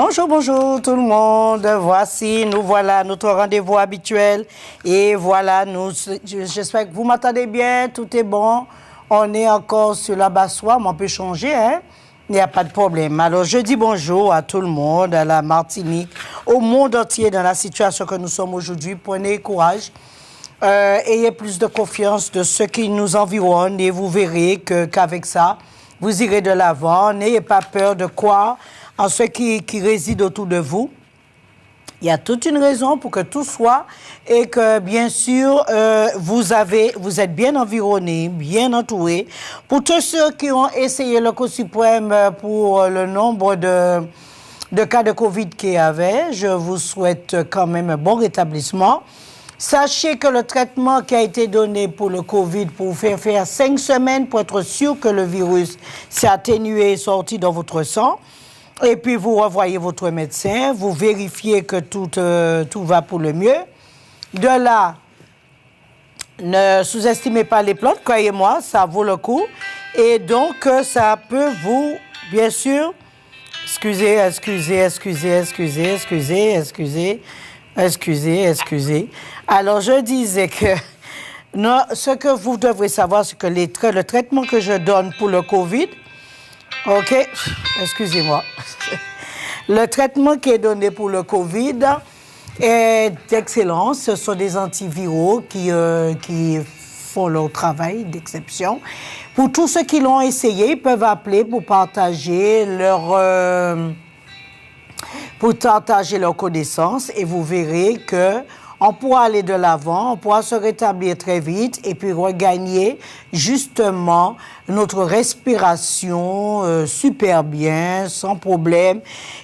Bonjour, bonjour tout le monde. Voici, nous voilà, notre rendez-vous habituel. Et voilà, j'espère que vous m'entendez bien, tout est bon. On est encore sur la Bassoie, mais on peut changer, hein? Il n'y a pas de problème. Alors, je dis bonjour à tout le monde, à la Martinique, au monde entier dans la situation que nous sommes aujourd'hui. Prenez courage. Ayez plus de confiance de ceux qui nous environnent et vous verrez qu'avec ça, vous irez de l'avant. N'ayez pas peur de quoi en ceux qui résident autour de vous. Il y a toute une raison pour que tout soit et que, bien sûr, vous êtes bien environnés, bien entourés. Pour tous ceux qui ont essayé le Cour suprême pour le nombre de cas de Covid qu'il y avait, je vous souhaite quand même un bon rétablissement. Sachez que le traitement qui a été donné pour le Covid, pour vous faire 5 semaines pour être sûr que le virus s'est atténué et sorti dans votre sang, et puis vous revoyez votre médecin, vous vérifiez que tout va pour le mieux. De là, ne sous-estimez pas les plantes, croyez-moi, ça vaut le coup. Et donc, ça peut vous, bien sûr, excusez. Alors, je disais que non, ce que vous devrez savoir, c'est que le traitement que je donne pour le Covid, OK, excusez-moi. Le traitement qui est donné pour le Covid est excellent. Ce sont des antiviraux qui font leur travail d'exception. Pour tous ceux qui l'ont essayé, ils peuvent appeler pour partager leurs connaissances et vous verrez que on pourra aller de l'avant, on pourra se rétablir très vite et puis regagner justement notre respiration super bien, sans problème.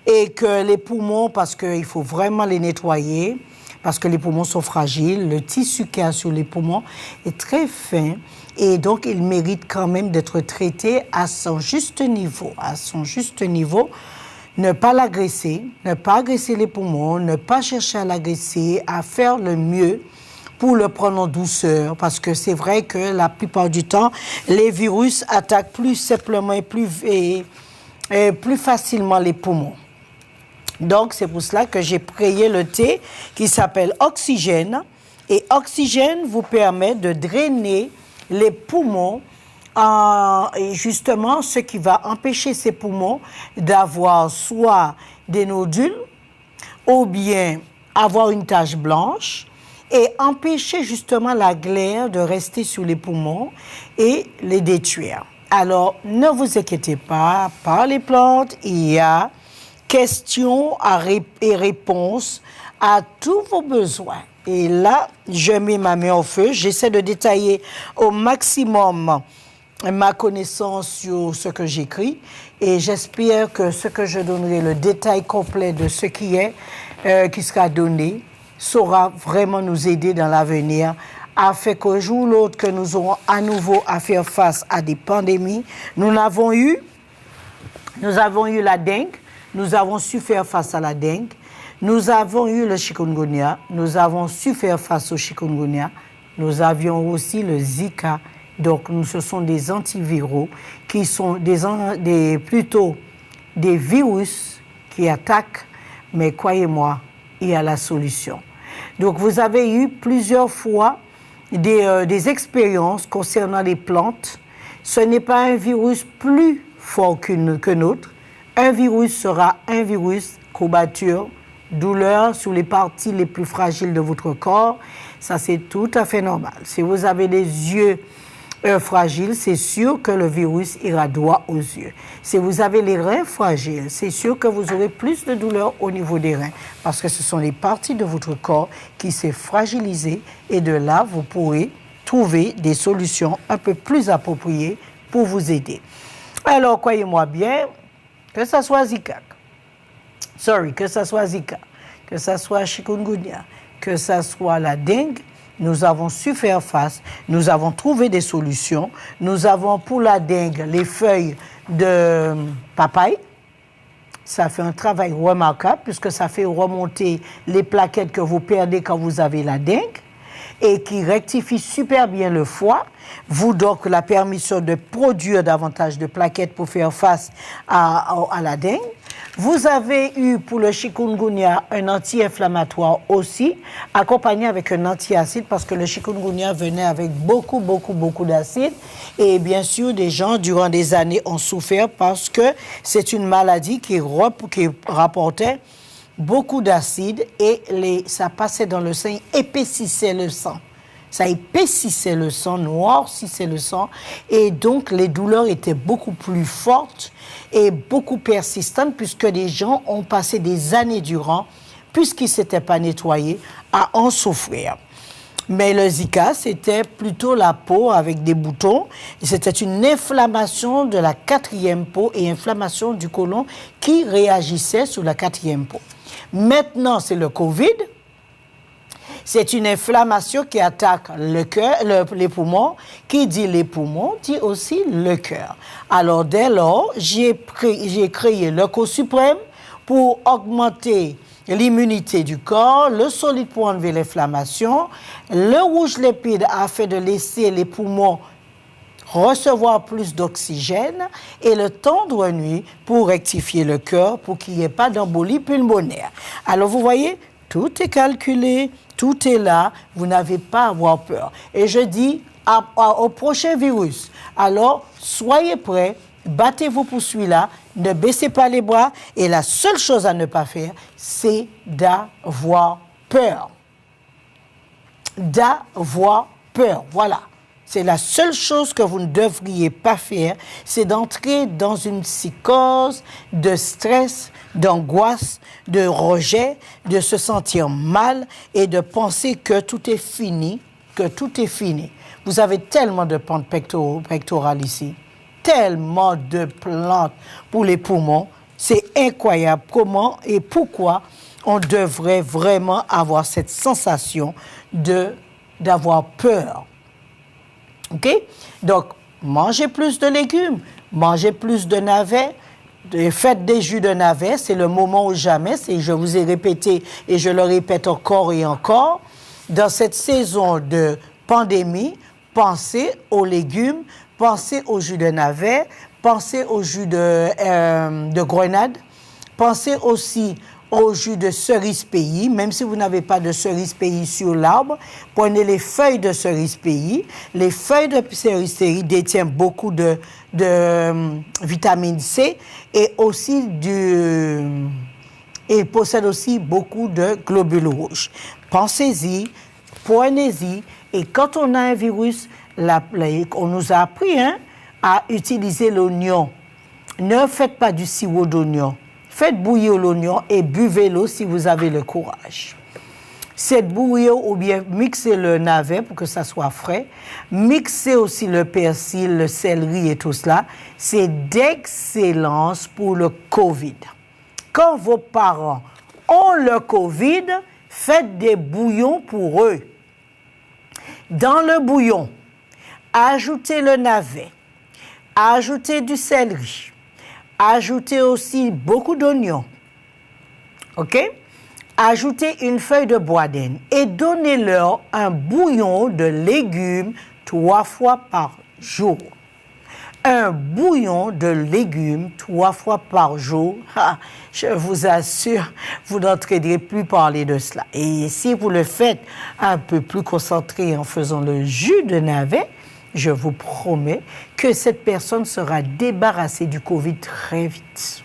Et que les poumons, parce qu'il faut vraiment les nettoyer, parce que les poumons sont fragiles, le tissu qu'il y a sur les poumons est très fin. Et donc, il mérite quand même d'être traité à son juste niveau, Ne pas l'agresser, ne pas agresser les poumons, ne pas chercher à l'agresser, à faire le mieux pour le prendre en douceur. Parce que c'est vrai que la plupart du temps, les virus attaquent plus simplement et plus facilement les poumons. Donc, c'est pour cela que j'ai créé le thé qui s'appelle Oxygène. Et Oxygène vous permet de drainer les poumons. Et justement, ce qui va empêcher ces poumons d'avoir soit des nodules ou bien avoir une tache blanche et empêcher justement la glaire de rester sur les poumons et les détruire. Alors, ne vous inquiétez pas, par les plantes, il y a questions et réponses à tous vos besoins. Et là, je mets ma main au feu, j'essaie de détailler au maximum ma connaissance sur ce que j'écris et j'espère que ce que je donnerai, le détail complet de ce qui sera donné, saura vraiment nous aider dans l'avenir afin qu'un jour ou l'autre que nous aurons à nouveau à faire face à des pandémies. Nous avons eu la dengue, nous avons su faire face à la dengue, nous avons eu le chikungunya, nous avons su faire face au chikungunya, nous avions aussi le Zika. Donc, ce sont des antiviraux qui sont plutôt des virus qui attaquent, mais croyez-moi, il y a la solution. Donc, vous avez eu plusieurs fois des expériences concernant les plantes. Ce n'est pas un virus plus fort que nôtre. Un virus sera un virus, courbature, douleur sur les parties les plus fragiles de votre corps. Ça, c'est tout à fait normal. Si vous avez des yeux fragile, c'est sûr que le virus ira droit aux yeux. Si vous avez les reins fragiles, c'est sûr que vous aurez plus de douleur au niveau des reins parce que ce sont les parties de votre corps qui s'est fragilisées et de là, vous pourrez trouver des solutions un peu plus appropriées pour vous aider. Alors, croyez-moi bien, que ça soit Zika, que ça soit chikungunya, que ça soit la dengue, nous avons su faire face, nous avons trouvé des solutions. Nous avons pour la dengue les feuilles de papaye. Ça fait un travail remarquable puisque ça fait remonter les plaquettes que vous perdez quand vous avez la dengue. et qui rectifie super bien le foie, vous donc la permission de produire davantage de plaquettes pour faire face à la dengue. Vous avez eu pour le chikungunya un anti-inflammatoire aussi, accompagné avec un antiacide parce que le chikungunya venait avec beaucoup d'acide. Et bien sûr, des gens, durant des années, ont souffert parce que c'est une maladie qui rapportait beaucoup d'acide et ça passait dans le sang, épaississait le sang. Ça épaississait le sang, noircissait le sang, et donc les douleurs étaient beaucoup plus fortes et beaucoup persistantes puisque les gens ont passé des années durant, puisqu'ils ne s'étaient pas nettoyés, à en souffrir. Mais le Zika, c'était plutôt la peau avec des boutons. C'était une inflammation de la 4e peau et inflammation du côlon qui réagissait sur la 4e peau. Maintenant, c'est le Covid. C'est une inflammation qui attaque le cœur, les poumons. Qui dit les poumons, dit aussi le cœur. Alors, dès lors, j'ai créé l'Eco Suprême pour augmenter l'immunité du corps, le solide pour enlever l'inflammation, le rouge lipide afin de laisser les poumons recevoir plus d'oxygène et le tendre nuit pour rectifier le cœur, pour qu'il n'y ait pas d'embolie pulmonaire. Alors, vous voyez, tout est calculé, tout est là, vous n'avez pas à avoir peur. Et je dis au prochain virus, alors soyez prêts, battez-vous pour celui-là, ne baissez pas les bras, et la seule chose à ne pas faire, c'est d'avoir peur. D'avoir peur, voilà. C'est la seule chose que vous ne devriez pas faire, c'est d'entrer dans une psychose de stress, d'angoisse, de rejet, de se sentir mal et de penser que tout est fini, Vous avez tellement de pentes pectorales ici, tellement de plantes pour les poumons. C'est incroyable comment et pourquoi on devrait vraiment avoir cette sensation d'avoir peur. OK? Donc, mangez plus de légumes, mangez plus de navets, faites des jus de navets, c'est le moment ou jamais, je vous ai répété et je le répète encore et encore. Dans cette saison de pandémie, pensez aux légumes, pensez au jus de navet, pensez au jus de grenade, pensez aussi au jus de cerise pays, même si vous n'avez pas de cerise pays sur l'arbre, prenez les feuilles de cerise pays. Les feuilles de cerise pays détiennent beaucoup de vitamine C et aussi et possèdent aussi beaucoup de globules rouges. Pensez-y, prenez-y, et quand on a un virus, on nous a appris à utiliser l'oignon. Ne faites pas du sirop d'oignon. Faites bouillir l'oignon et buvez l'eau si vous avez le courage. Faites bouillir ou bien mixez le navet pour que ça soit frais. Mixez aussi le persil, le céleri et tout cela. C'est d'excellence pour le Covid. Quand vos parents ont le Covid, faites des bouillons pour eux. Dans le bouillon, ajoutez le navet, ajoutez du céleri. Ajoutez aussi beaucoup d'oignons, OK? Ajoutez une feuille de bois d'aine et donnez-leur un bouillon de légumes 3 fois par jour. Un bouillon de légumes 3 fois par jour, je vous assure, vous n'entendrez plus parler de cela. Et si vous le faites un peu plus concentré en faisant le jus de navet, je vous promets que cette personne sera débarrassée du Covid très vite.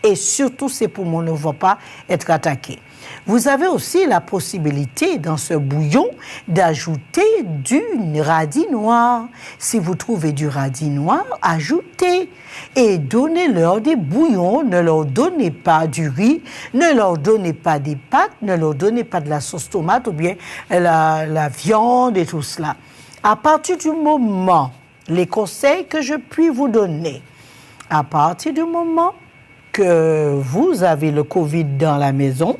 Et surtout, ses poumons ne vont pas être attaqués. Vous avez aussi la possibilité, dans ce bouillon, d'ajouter du radis noir. Si vous trouvez du radis noir, ajoutez. Et donnez-leur des bouillons. Ne leur donnez pas du riz, ne leur donnez pas des pâtes, ne leur donnez pas de la sauce tomate ou bien la viande et tout cela. À partir du moment, les conseils que je puis vous donner, à partir du moment que vous avez le Covid dans la maison,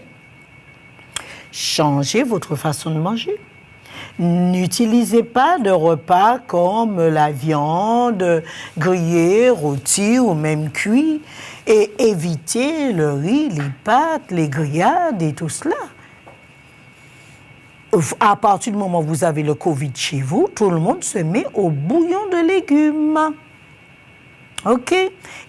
changez votre façon de manger. N'utilisez pas de repas comme la viande grillée, rôtie ou même cuit et évitez le riz, les pâtes, les grillades et tout cela. À partir du moment où vous avez le Covid chez vous, tout le monde se met au bouillon de légumes. OK?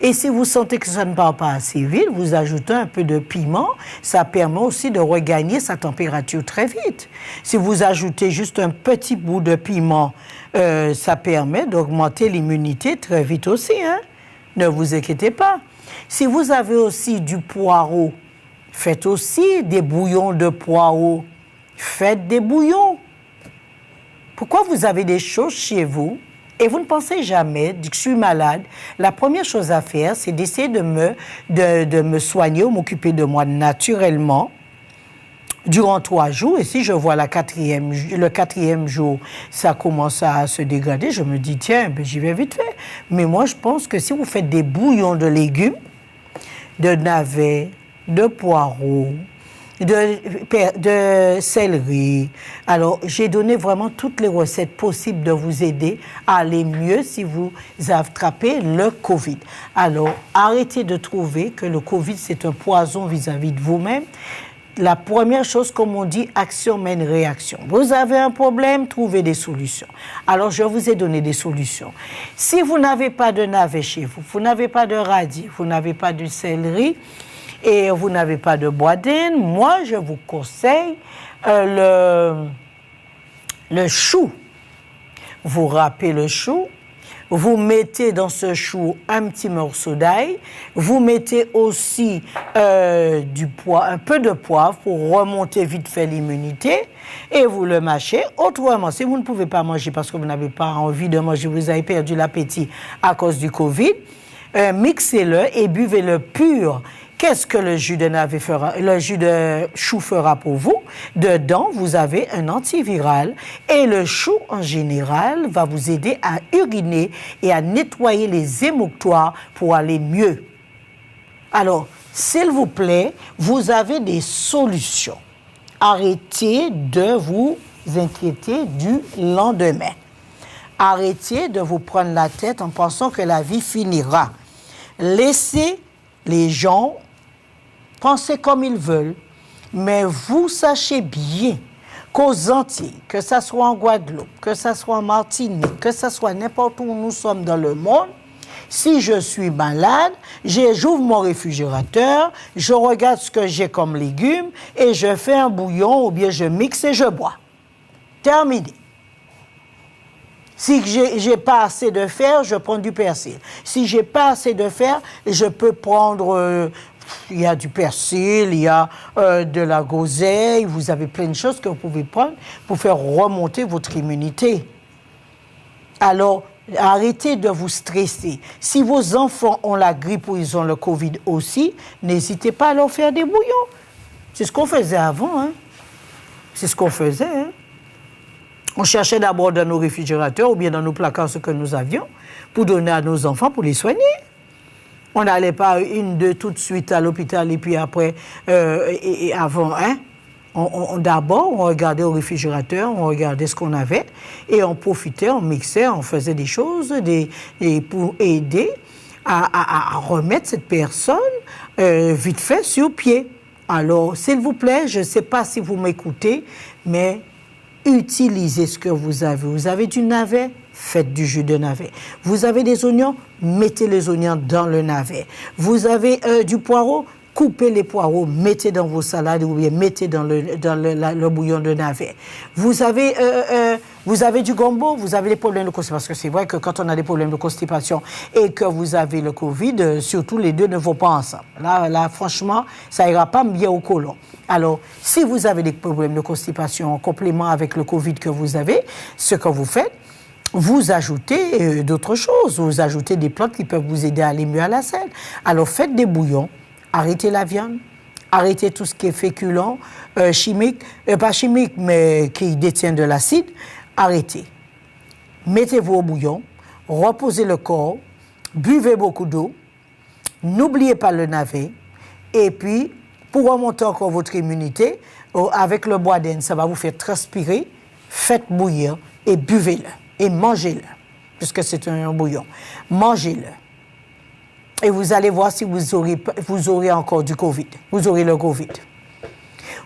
Et si vous sentez que ça ne part pas assez vite, vous ajoutez un peu de piment. Ça permet aussi de regagner sa température très vite. Si vous ajoutez juste un petit bout de piment, ça permet d'augmenter l'immunité très vite aussi, hein? Ne vous inquiétez pas. Si vous avez aussi du poireau, faites aussi des bouillons de poireau. Faites des bouillons. Pourquoi vous avez des choses chez vous et vous ne pensez jamais que je suis malade? La première chose à faire, c'est d'essayer de me soigner ou m'occuper de moi naturellement durant 3 jours. Et si je vois le quatrième jour, ça commence à se dégrader, je me dis, tiens, ben, j'y vais vite fait. Mais moi, je pense que si vous faites des bouillons de légumes, de navets, de poireaux, de céleri. Alors, j'ai donné vraiment toutes les recettes possibles de vous aider à aller mieux si vous attrapez le COVID. Alors, arrêtez de trouver que le COVID, c'est un poison vis-à-vis de vous-même. La première chose, comme on dit, action mène réaction. Vous avez un problème, trouvez des solutions. Alors, je vous ai donné des solutions. Si vous n'avez pas de navet chez vous, vous n'avez pas de radis, vous n'avez pas de céleri, et vous n'avez pas de boisdine, moi, je vous conseille le chou. Vous râpez le chou, vous mettez dans ce chou un petit morceau d'ail, vous mettez aussi un peu de poivre pour remonter vite fait l'immunité et vous le mâchez. Autrement, si vous ne pouvez pas manger parce que vous n'avez pas envie de manger, vous avez perdu l'appétit à cause du Covid, mixez-le et buvez-le pur. Qu'est-ce que le jus de chou fera pour vous? Dedans, vous avez un antiviral et le chou, en général, va vous aider à uriner et à nettoyer les émoctoires pour aller mieux. Alors, s'il vous plaît, vous avez des solutions. Arrêtez de vous inquiéter du lendemain. Arrêtez de vous prendre la tête en pensant que la vie finira. Laissez les gens penser comme ils veulent, mais vous sachez bien qu'aux Antilles, que ce soit en Guadeloupe, que ce soit en Martinique, que ce soit n'importe où nous sommes dans le monde, si je suis malade, j'ouvre mon réfrigérateur, je regarde ce que j'ai comme légumes et je fais un bouillon ou bien je mixe et je bois. Terminé. Si j'ai pas assez de fer, je prends du persil. Si j'ai pas assez de fer, je peux prendre... il y a du persil, il y a de la groseille, vous avez plein de choses que vous pouvez prendre pour faire remonter votre immunité. Alors, arrêtez de vous stresser. Si vos enfants ont la grippe ou ils ont le Covid aussi, n'hésitez pas à leur faire des bouillons. C'est ce qu'on faisait avant, hein. C'est ce qu'on faisait, hein. On cherchait d'abord dans nos réfrigérateurs ou bien dans nos placards ce que nous avions pour donner à nos enfants, pour les soigner. On n'allait pas 1, 2 tout de suite à l'hôpital et puis après, et avant, hein. D'abord, on regardait au réfrigérateur, on regardait ce qu'on avait et on profitait, on mixait, on faisait des choses pour aider à remettre cette personne vite fait sur pied. Alors, s'il vous plaît, je ne sais pas si vous m'écoutez, mais utilisez ce que vous avez. Vous avez du navet, faites du jus de navet. Vous avez des oignons, mettez les oignons dans le navet. Vous avez du poireau, coupez les poireaux, mettez dans vos salades ou bien mettez dans le bouillon de navet. Vous avez du gombo, vous avez des problèmes de constipation. Parce que c'est vrai que quand on a des problèmes de constipation et que vous avez le Covid, surtout les deux ne vont pas ensemble. Là, franchement, ça ira pas bien au côlon. Alors, si vous avez des problèmes de constipation en complément avec le Covid que vous avez, ce que vous faites, vous ajoutez d'autres choses. Vous ajoutez des plantes qui peuvent vous aider à aller mieux à la selle. Alors, faites des bouillons. Arrêtez la viande, arrêtez tout ce qui est féculent, chimique, pas chimique, mais qui détient de l'acide. Arrêtez. Mettez-vous au bouillon, reposez le corps, buvez beaucoup d'eau, n'oubliez pas le navet, et puis, pour remonter encore votre immunité, avec le bois d'aine, ça va vous faire transpirer, faites bouillir et buvez-le, et mangez-le, puisque c'est un bouillon. Mangez-le. Et vous allez voir si vous aurez encore du Covid. Vous aurez le Covid.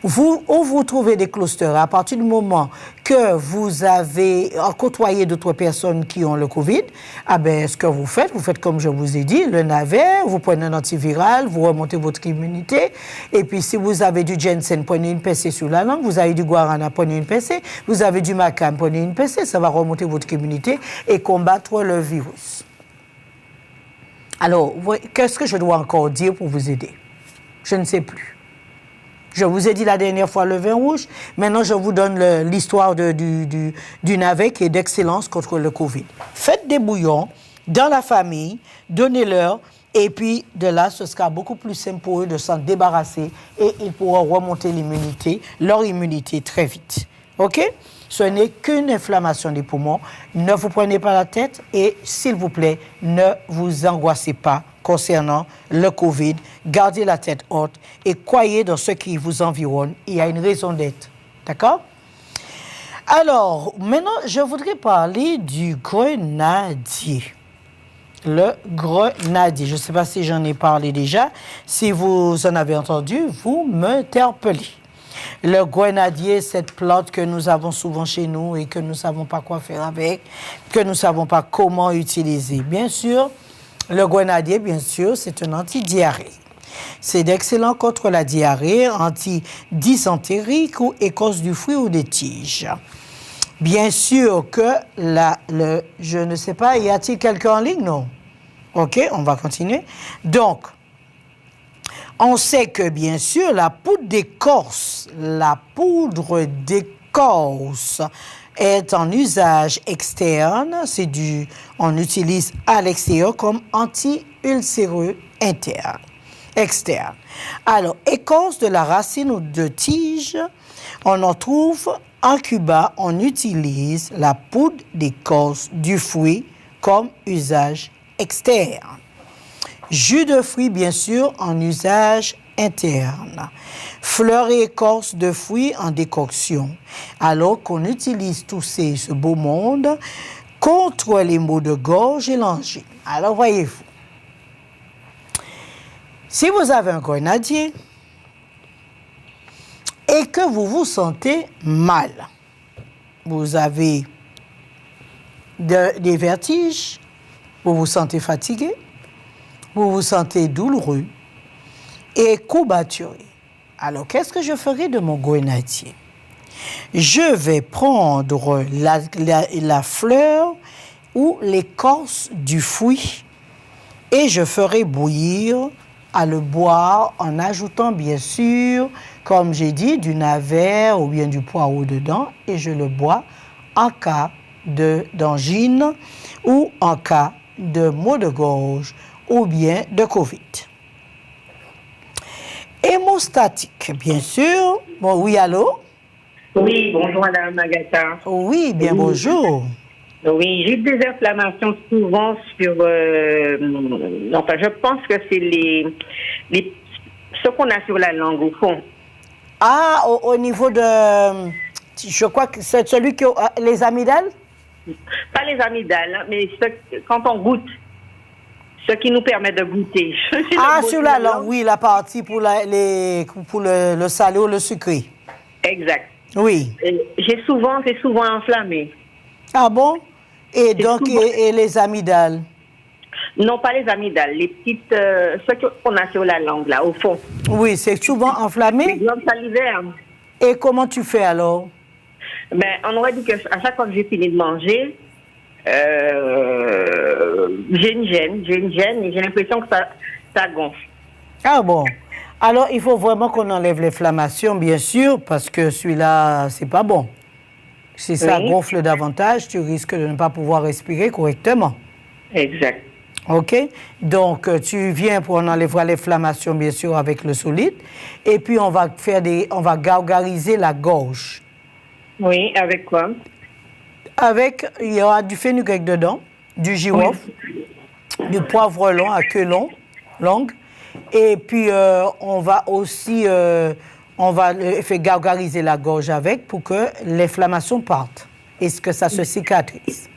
Où vous trouvez des clusters, à partir du moment que vous avez côtoyé d'autres personnes qui ont le Covid, ce que vous faites comme je vous ai dit, le navet, vous prenez un antiviral, vous remontez votre immunité, et puis si vous avez du ginseng, prenez une pincée sur la langue, vous avez du guarana, prenez une pincée, vous avez du macam, prenez une pincée, ça va remonter votre immunité et combattre le virus. Alors, qu'est-ce que je dois encore dire pour vous aider? Je ne sais plus. Je vous ai dit la dernière fois le vin rouge. Maintenant, je vous donne l'histoire du navet qui est d'excellence contre le Covid. Faites des bouillons dans la famille, donnez-leur, et puis de là, ce sera beaucoup plus simple pour eux de s'en débarrasser et ils pourront remonter leur immunité très vite. OK? Ce n'est qu'une inflammation des poumons. Ne vous prenez pas la tête et, s'il vous plaît, ne vous angoissez pas concernant le Covid. Gardez la tête haute et croyez dans ce qui vous environne. Il y a une raison d'être. D'accord? Alors, maintenant, je voudrais parler du grenadier. Le grenadier. Je ne sais pas si j'en ai parlé déjà. Si vous en avez entendu, vous m'interpellez. Le grenadier, cette plante que nous avons souvent chez nous et que nous ne savons pas quoi faire avec, que nous ne savons pas comment utiliser. Bien sûr, le grenadier, bien sûr, c'est un anti-diarrhée. C'est d'excellent contre la diarrhée, anti-dysentérique ou écorce du fruit ou des tiges. Bien sûr que je ne sais pas, y a-t-il quelqu'un en ligne? Non. OK, on va continuer. Donc, on sait que, bien sûr, la poudre d'écorce est en usage externe. On utilise à l'extérieur comme anti-ulcéreux externe. Alors, écorce de la racine ou de tige, on en trouve en Cuba, on utilise la poudre d'écorce du fruit comme usage externe. Jus de fruits, bien sûr, en usage interne. Fleurs et écorces de fruits en décoction. Alors qu'on utilise tous ce beau monde contre les maux de gorge et l'angine. Alors, voyez-vous, si vous avez un grenadier et que vous vous sentez mal, vous avez des vertiges, vous vous sentez fatigué, vous vous sentez douloureux et courbaturé. Alors, qu'est-ce que je ferai de mon grenadier? Je vais prendre la fleur ou l'écorce du fruit et je ferai bouillir à le boire en ajoutant, bien sûr, comme j'ai dit, du navet ou bien du poireau dedans et je le bois en cas d'angine ou en cas de maux de gorge ou bien de Covid. Hémostatique, bien sûr. Bon, oui, allô? Oui, bonjour Madame Agatha. Oui, bien bonjour. Oui, j'ai des inflammations souvent sur... enfin, je pense que c'est ce qu'on a sur la langue, au fond. Ah, au niveau de... Je crois que c'est celui qui... les amygdales? Pas les amygdales, hein, mais quand on goûte. Ce qui nous permet de goûter. Ah, sur la langue, oui, la partie pour le salé ou le sucré. Exact. Oui. C'est souvent enflammé. Ah bon? Et donc, et les amygdales? Non, pas les amygdales, les petites, ce qu'on a sur la langue, là, au fond. Oui, c'est souvent enflammé. Les glandes salivaires. Et comment tu fais alors? On aurait dit qu'à chaque fois que j'ai fini de manger, j'ai une gêne et j'ai l'impression que ça gonfle. Ah bon? Alors, il faut vraiment qu'on enlève l'inflammation, bien sûr, parce que celui-là, c'est pas bon. Si ça gonfle davantage, tu risques de ne pas pouvoir respirer correctement. Exact. OK? Donc, tu viens pour enlever l'inflammation, bien sûr, avec le solide. Et puis, on va gargariser la gorge. Oui, avec quoi? Il y aura du fenugrec dedans, du girofle, du poivre long à queue longue. Et puis, on va aussi faire gargariser la gorge avec pour que l'inflammation parte et que ça se cicatrise.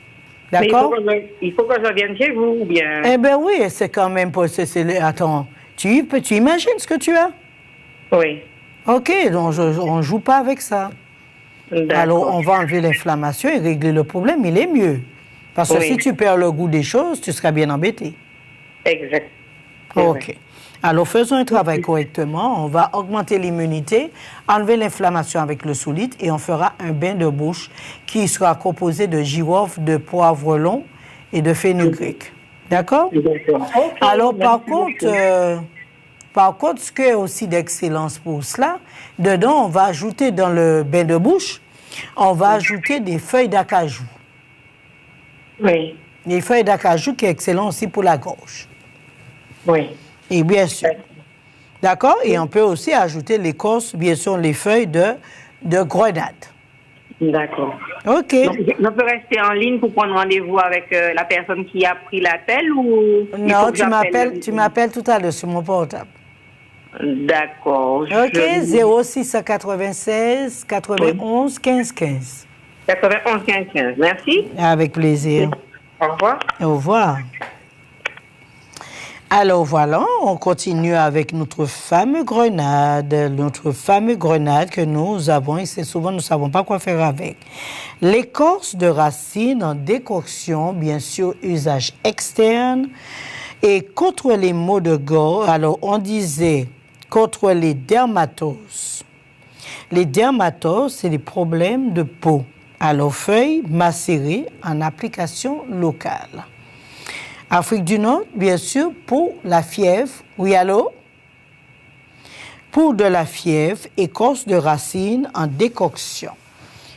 D'accord? Il faut que je vienne chez vous ou bien... Eh bien oui, c'est quand même pas... Attends, tu imagines ce que tu as? Oui. OK, donc on ne joue pas avec ça. Alors, on va enlever l'inflammation et régler le problème, il est mieux. Parce que si tu perds le goût des choses, tu seras bien embêté. Exact. OK. Alors, faisons un travail correctement. On va augmenter l'immunité, enlever l'inflammation avec le solide et on fera un bain de bouche qui sera composé de girofle, de poivre long et de fenugrec. D'accord? Alors, par contre, ce qui est aussi d'excellence pour cela, dedans, on va ajouter dans le bain de bouche, on va ajouter des feuilles d'acajou. Oui. Les feuilles d'acajou qui est excellent aussi pour la gorge. Oui. Et bien sûr. D'accord? Et on peut aussi ajouter l'écorce, bien sûr, les feuilles de grenade. D'accord. OK. Donc, je peux rester en ligne pour prendre rendez-vous avec la personne qui a pris l'appel ou... Non, tu m'appelles tout à l'heure sur mon portable. D'accord. OK, 0696 91 15 15. 91 15 15. Merci. Avec plaisir. Au revoir. Au revoir. Alors voilà, on continue avec notre fameux grenade que nous avons, et c'est souvent nous ne savons pas quoi faire avec. L'écorce de racine en décoction, bien sûr, usage externe, et contre les maux de gorge, alors on disait contre les dermatoses. Les dermatoses, c'est les problèmes de peau. Alors feuilles macérées en application locale. Afrique du Nord, bien sûr, pour la fièvre. Oui, allô? Pour de la fièvre, écorce de racine en décoction.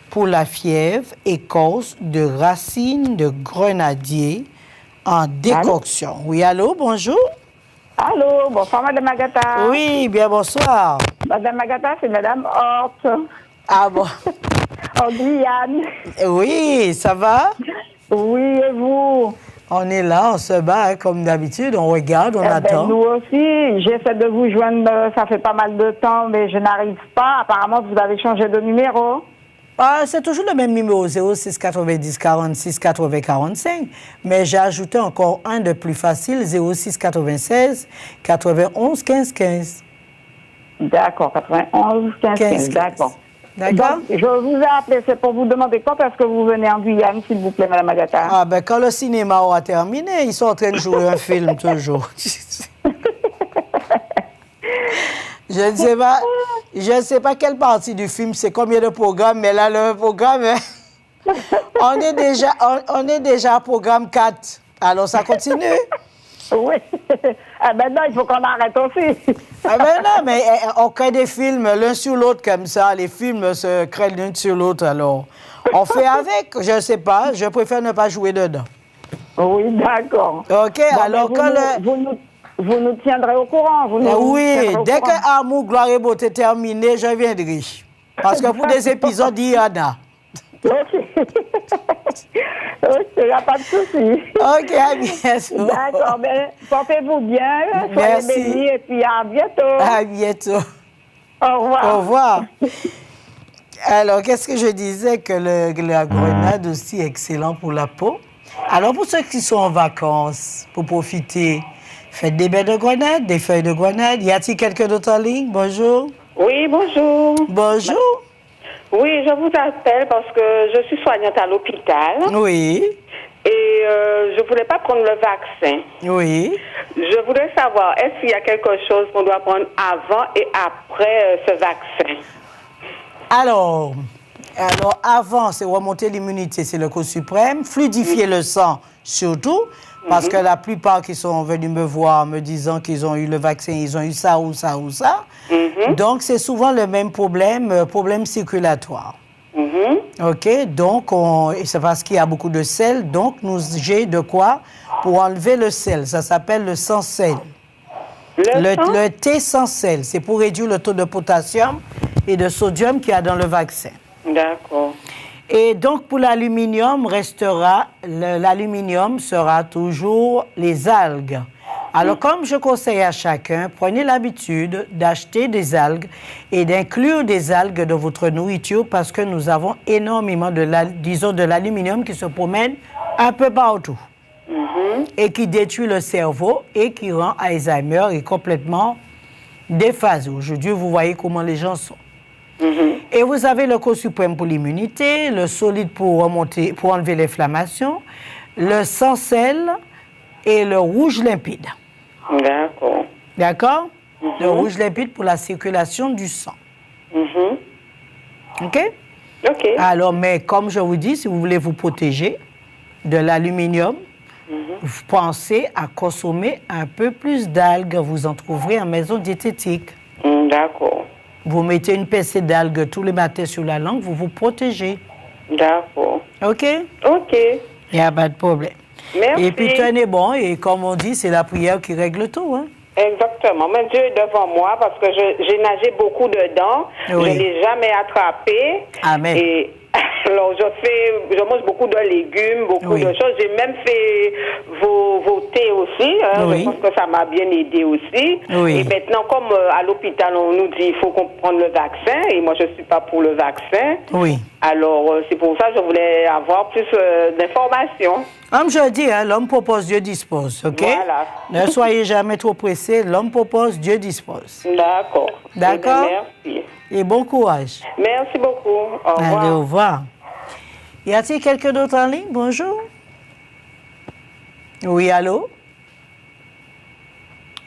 Pour la fièvre, écorce de racine de grenadier en décoction. Allô? Oui, allô, bonjour? Allô, bonsoir, Madame Agatha. Oui, bien bonsoir. Madame Agatha, c'est Madame Horte. Ah bon? En Guyane. Oui, ça va? Oui, et vous? On est là, on se bat hein, comme d'habitude, on regarde, on attend. Nous aussi, j'essaie de vous joindre, ça fait pas mal de temps, mais je n'arrive pas. Apparemment, vous avez changé de numéro. Ah, c'est toujours le même numéro, 06 90 46 80 45, mais j'ai ajouté encore un de plus facile, 06 96 91 15 15. D'accord, 91 15 15, d'accord. D'accord. Donc, je vous ai appelé, c'est pour vous demander quand est-ce que vous venez en Guyane, s'il vous plaît, Madame Agatha. Ah ben quand le cinéma aura terminé, ils sont en train de jouer un film toujours. Je ne sais pas quelle partie du film, c'est combien de programmes, mais là le programme, on est déjà à programme 4. Alors ça continue. Oui. Ah ben non, il faut qu'on arrête aussi. Ah ben non, mais on crée des films l'un sur l'autre comme ça. Les films se créent l'un sur l'autre, alors on fait avec. Je ne sais pas, je préfère ne pas jouer dedans. Oui, d'accord. OK, bon, alors quand vous nous tiendrez au courant. Oui, dès que Amour, Gloire et Beauté terminé, je viendrai. Parce que pour des épisodes, il y en a. OK. OK, il n'y a pas de souci. OK, à bientôt. D'accord, mais portez-vous bien. Merci. Soyez bénis et puis à bientôt. À bientôt. Au revoir. Au revoir. Alors, qu'est-ce que je disais? Que la grenade aussi est excellent pour la peau. Alors, pour ceux qui sont en vacances, pour profiter, faites des bains de grenade, des feuilles de grenade. Y a-t-il quelqu'un d'autre en ligne? Bonjour. Oui, bonjour. Bonjour. Oui, je vous appelle parce que je suis soignante à l'hôpital. Oui. Et je ne voulais pas prendre le vaccin. Oui. Je voudrais savoir, est-ce qu'il y a quelque chose qu'on doit prendre avant et après ce vaccin? Alors, avant, c'est remonter l'immunité, c'est le cause suprême. Fluidifier le sang, surtout, parce que la plupart qui sont venus me voir me disant qu'ils ont eu le vaccin, ils ont eu ça ou ça ou ça. Donc, c'est souvent le même problème circulatoire. OK, donc, c'est parce qu'il y a beaucoup de sel, donc j'ai de quoi pour enlever le sel. Ça s'appelle le sans sel. Le thé sans sel, c'est pour réduire le taux de potassium et de sodium qu'il y a dans le vaccin. D'accord. Et donc, pour l'aluminium, l'aluminium sera toujours les algues. Alors, comme je conseille à chacun, prenez l'habitude d'acheter des algues et d'inclure des algues dans votre nourriture parce que nous avons énormément de l'aluminium qui se promène un peu partout et qui détruit le cerveau et qui rend Alzheimer et complètement Déphasé. Aujourd'hui, vous voyez comment les gens sont. Et vous avez le corps suprême pour l'immunité, le solide pour remonter, pour enlever l'inflammation, le sans sel et le rouge limpide. D'accord. D'accord? Le rouge limpide pour la circulation du sang. OK? OK. Alors, mais comme je vous dis, si vous voulez vous protéger de l'aluminium, vous pensez à consommer un peu plus d'algues. Vous en trouverez en maison diététique. D'accord. Vous mettez une pincée d'algues tous les matins sur la langue, vous vous protégez. D'accord. OK? OK. Il n'y a pas de problème. Merci. Et puis tenez bon, et comme on dit, c'est la prière qui règle tout. Hein? Exactement. Mais Dieu est devant moi parce que j'ai nagé beaucoup dedans. Oui. Je ne l'ai jamais attrapé. Amen. Et alors, je mange beaucoup de légumes, beaucoup Oui. de choses. J'ai même fait vos thés aussi. Hein. Oui. Je pense que ça m'a bien aidé aussi. Oui. Et maintenant, comme à l'hôpital, on nous dit qu'il faut qu'on prenne le vaccin, et moi, je ne suis pas pour le vaccin. Oui. Alors, c'est pour ça que je voulais avoir plus d'informations. Comme je dis, hein, l'homme propose, Dieu dispose. OK? Voilà. Ne soyez jamais trop pressés. L'homme propose, Dieu dispose. D'accord. D'accord. Eh bien, merci. Et bon courage. Merci beaucoup. Au revoir. Allez, au revoir. Y a-t-il quelqu'un d'autre en ligne? Bonjour. Oui, allô?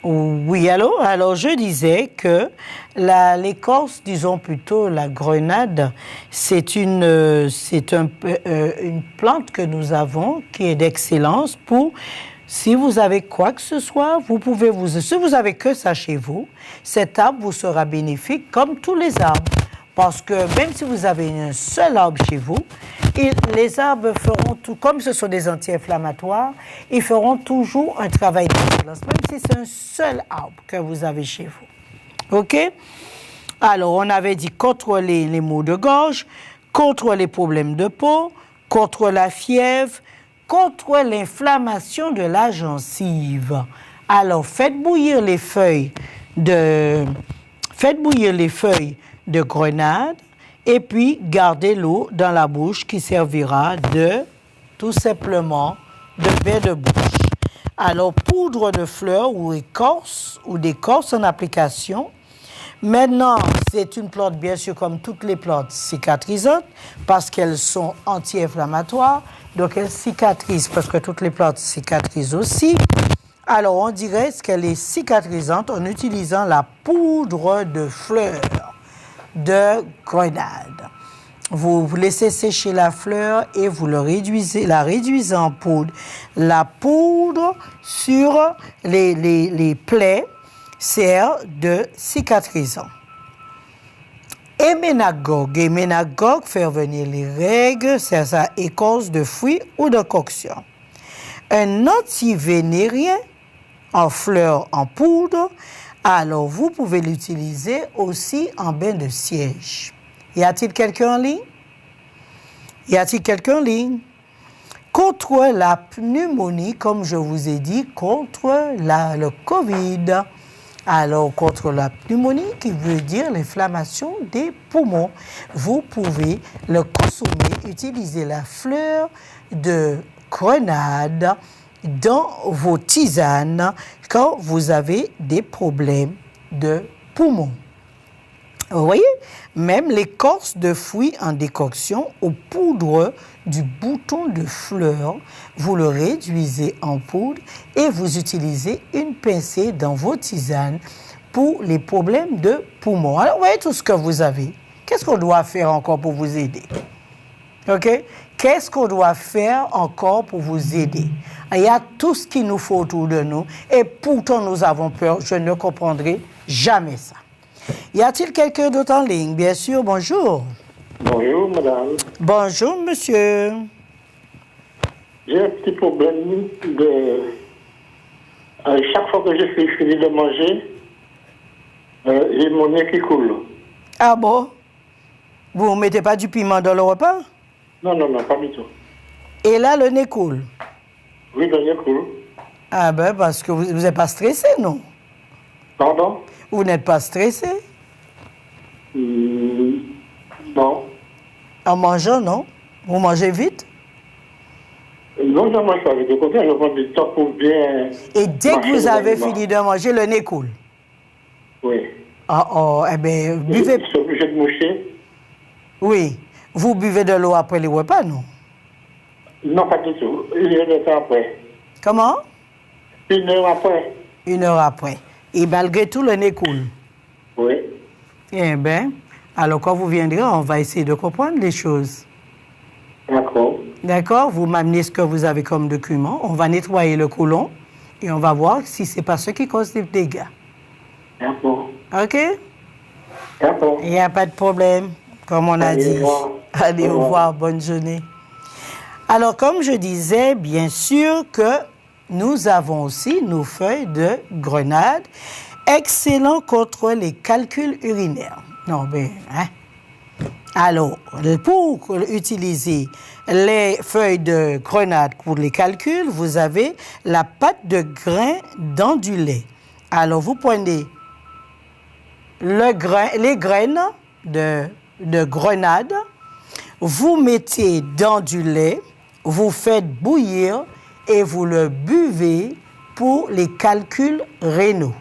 Oui, allô? Alors, je disais que l'écorce, disons plutôt la grenade, c'est une plante que nous avons qui est d'excellence pour, si vous avez quoi que ce soit, vous pouvez si vous avez que ça chez vous, cet arbre vous sera bénéfique comme tous les arbres. Parce que même si vous avez un seul arbre chez vous, les arbres feront tout, comme ce sont des anti-inflammatoires, ils feront toujours un travail d'excellence, même si c'est un seul arbre que vous avez chez vous. OK? Alors, on avait dit contre les maux de gorge, contre les problèmes de peau, contre la fièvre, contre l'inflammation de la gencive. Alors, faites bouillir les feuilles de grenade et puis gardez l'eau dans la bouche qui servira tout simplement de bain de bouche. Alors, poudre de fleurs ou d'écorce en application. Maintenant, c'est une plante, bien sûr, comme toutes les plantes cicatrisantes, parce qu'elles sont anti-inflammatoires, donc elles cicatrisent, parce que toutes les plantes cicatrisent aussi. Alors, on dirait qu'elle est cicatrisante en utilisant la poudre de fleurs de grenade. Vous laissez sécher la fleur et vous la réduisez en poudre. La poudre sur les plaies sert de cicatrisant. Héménagogue, faire venir les règles, c'est sa écorce de fruits ou de coction. Un antivénérien en fleurs en poudre, alors vous pouvez l'utiliser aussi en bain de siège. Y a-t-il quelqu'un en ligne? Y a-t-il quelqu'un en ligne? Contre la pneumonie, comme je vous ai dit, contre le COVID. Alors, contre la pneumonie, qui veut dire l'inflammation des poumons, vous pouvez le consommer, utiliser la fleur de grenade dans vos tisanes quand vous avez des problèmes de poumons. Vous voyez, même l'écorce de fruits en décoction aux poudres du bouton de fleur, vous le réduisez en poudre et vous utilisez une pincée dans vos tisanes pour les problèmes de poumons. Alors, vous voyez tout ce que vous avez. Qu'est-ce qu'on doit faire encore pour vous aider? OK? Qu'est-ce qu'on doit faire encore pour vous aider? Il y a tout ce qu'il nous faut autour de nous et pourtant nous avons peur. Je ne comprendrai jamais ça. Y a-t-il quelqu'un d'autre en ligne? Bien sûr, bonjour. Bonjour, madame. Bonjour, monsieur. J'ai un petit problème de... chaque fois que je suis fini de manger, j'ai mon nez qui coule. Ah bon? Vous ne mettez pas du piment dans le repas? Non, pas du tout. Et là, le nez coule? Oui, le nez coule. Ah ben, parce que vous n'êtes pas stressé, non? Pardon? Vous n'êtes pas stressé? Non. En mangeant, non? Vous mangez vite? Non, je mange pas avec le côté, je prends du temps pour bien... Et dès que vous avez fini de manger, le nez coule? Oui. Eh bien, Ils buvez... sont obligés de moucher? Oui. Vous buvez de l'eau après les repas, non? Non, pas du tout. 1 heure après. Comment? 1 heure après. 1 heure après. Et malgré tout, le nez coule. Oui. Eh bien, alors quand vous viendrez, on va essayer de comprendre les choses. D'accord. D'accord? Vous m'amenez ce que vous avez comme document. On va nettoyer le côlon et on va voir si ce n'est pas ce qui cause des dégâts. D'accord. OK? D'accord. Il n'y a pas de problème, comme on a dit. Au revoir. Allez, au revoir, bonne journée. Alors, comme je disais, bien sûr que nous avons aussi nos feuilles de grenade, excellent contre les calculs urinaires. Non, mais, hein? Alors, pour utiliser les feuilles de grenade pour les calculs, vous avez la pâte de grain d'andulé. Alors, vous prenez les graines de grenade, vous mettez dans du lait, vous faites bouillir et vous le buvez pour les calculs rénaux.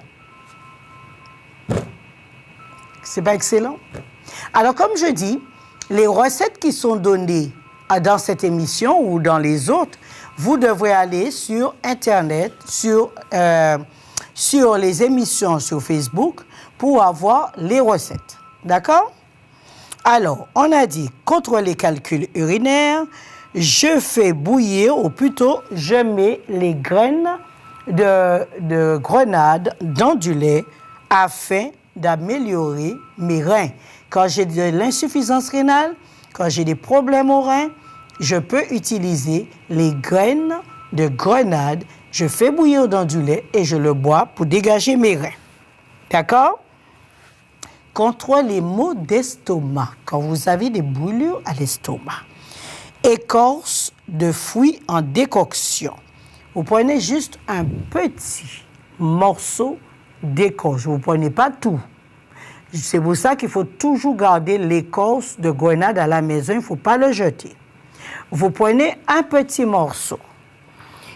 C'est pas excellent? Alors, comme je dis, les recettes qui sont données dans cette émission ou dans les autres, vous devrez aller sur Internet, sur les émissions sur Facebook pour avoir les recettes. D'accord? Alors, on a dit, contre les calculs urinaires, je fais bouillir, ou plutôt, je mets les graines de grenade dans du lait afin d'améliorer mes reins. Quand j'ai de l'insuffisance rénale, quand j'ai des problèmes aux reins, je peux utiliser les graines de grenade. Je fais bouillir dans du lait et je le bois pour dégager mes reins. D'accord? Contre les maux d'estomac, quand vous avez des brûlures à l'estomac, écorce de fruits en décoction. Vous prenez juste un petit morceau d'écorce. Vous ne prenez pas tout. C'est pour ça qu'il faut toujours garder l'écorce de grenade à la maison. Il ne faut pas le jeter. Vous prenez un petit morceau.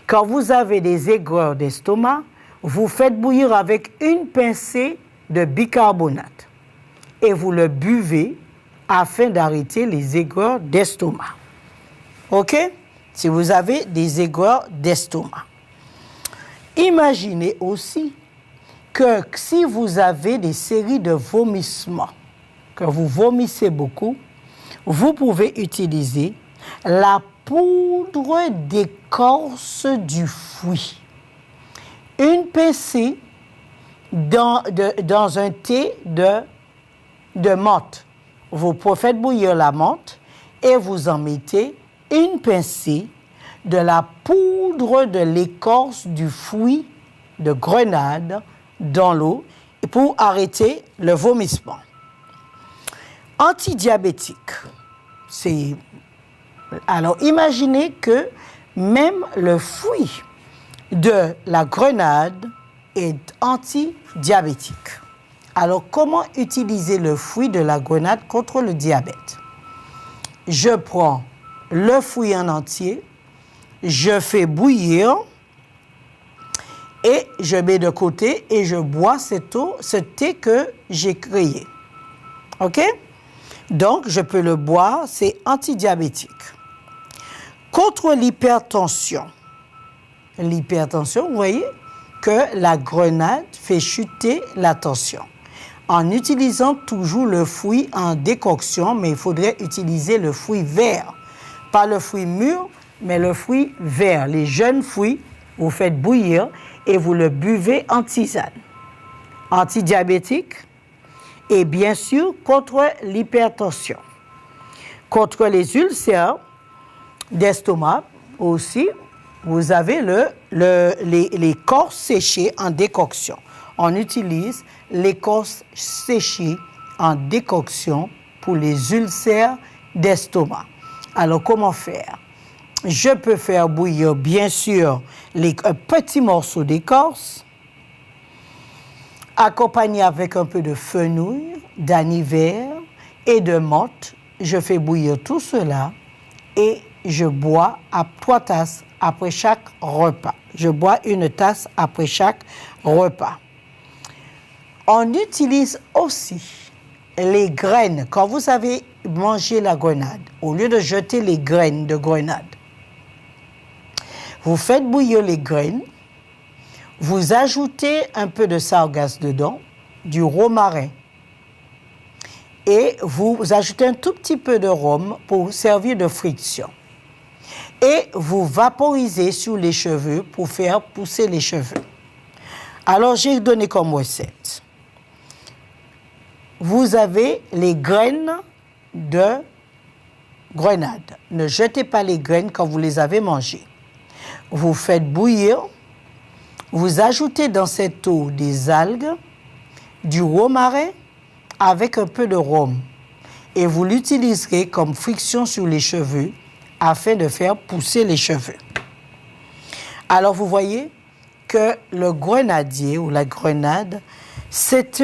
Quand vous avez des aigreurs d'estomac, vous faites bouillir avec une pincée de bicarbonate et vous le buvez afin d'arrêter les aigreurs d'estomac. OK? Si vous avez des aigreurs d'estomac. Imaginez aussi que si vous avez des séries de vomissements, que vous vomissez beaucoup, vous pouvez utiliser la poudre d'écorce du fruit. Une pincée dans un thé de menthe. Vous faites bouillir la menthe et vous en mettez une pincée de la poudre de l'écorce du fruit de grenade dans l'eau pour arrêter le vomissement. Antidiabétique. Alors, imaginez que même le fruit de la grenade est antidiabétique. Alors, comment utiliser le fruit de la grenade contre le diabète? Je prends le fruit en entier, je fais bouillir et je mets de côté et je bois ce thé que j'ai créé. OK? Donc, je peux le boire, c'est antidiabétique. Contre l'hypertension. L'hypertension, vous voyez que la grenade fait chuter la tension. En utilisant toujours le fruit en décoction, mais il faudrait utiliser le fruit vert. Pas le fruit mûr, mais le fruit vert. Les jeunes fruits, vous faites bouillir et vous le buvez en tisane. Antidiabétique et bien sûr contre l'hypertension. Contre les ulcères d'estomac aussi, vous avez l'écorce séchée en décoction. On utilise l'écorce séchée en décoction pour les ulcères d'estomac. Alors, comment faire? Je peux faire bouillir, bien sûr, un petit morceau d'écorce, accompagné avec un peu de fenouil, d'anis vert et de menthe. Je fais bouillir tout cela et je bois à 3 tasses après chaque repas. Je bois 1 tasse après chaque repas. On utilise aussi les graines. Quand vous avez mangé la grenade, au lieu de jeter les graines de grenade, vous faites bouillir les graines, vous ajoutez un peu de sargasse dedans, du romarin, et vous ajoutez un tout petit peu de rhum pour servir de friction. Et vous vaporisez sur les cheveux pour faire pousser les cheveux. Alors, j'ai donné comme recette. Vous avez les graines de grenade. Ne jetez pas les graines quand vous les avez mangées. Vous faites bouillir, vous ajoutez dans cette eau des algues, du romarin avec un peu de rhum. Et vous l'utiliserez comme friction sur les cheveux afin de faire pousser les cheveux. Alors, vous voyez que le grenadier ou la grenade, c'est